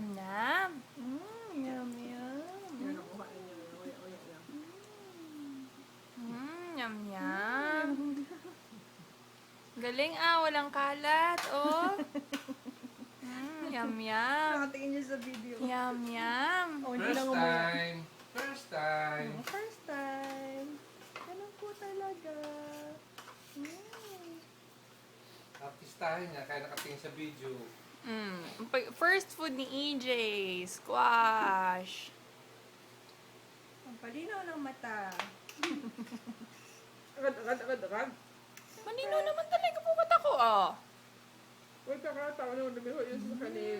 Yum, yum. Yum, yum. Yan ang kuha niya. Uya lang. Yum, yum. Galing walang kalat, oh. Yum, yum. Nakatingin niya sa video. Yum, yum. Oh, hindi First lang umuya. time. First time. First time. Ganun po talaga. Artistahin niya kaya nakatingin sa video. First food ni EJ, squash. Ang palinaw ng mata. Agad. Manino naman talaga po mata ko, oh. Uy, kakatawa naman dumi ko yun sa kanil.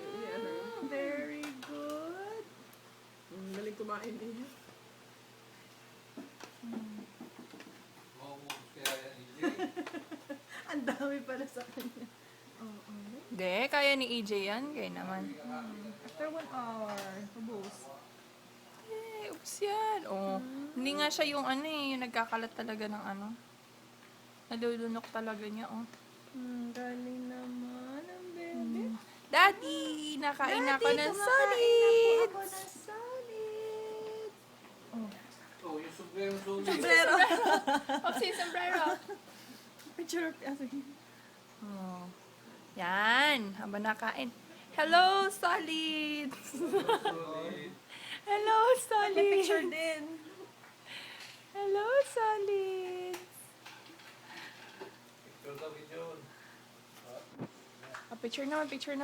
Very good. Galing kumain eh. Maubos kaya yan, EJ. Ang dami pala sa kanya. Oo. Hindi, kaya ni EJ yan. Kaya naman. After 1 hour, ubos. Oops yan. Oh. Hindi nga siya yung yung nagkakalat talaga ng Nalulunok talaga niya, oh. Galing naman ang bebe. Daddy, nakain ako ng kumakain solid. na po ako ng solid. Oh, yung sombrero sulit. Sombrero. Opsi, sombrero. Picture of Oh. Yan, habang nakain. Hello, solid. Sulit. Hello, solid. May picture din. Hello, solid. Picture daw, video. Picture naman, picture naman.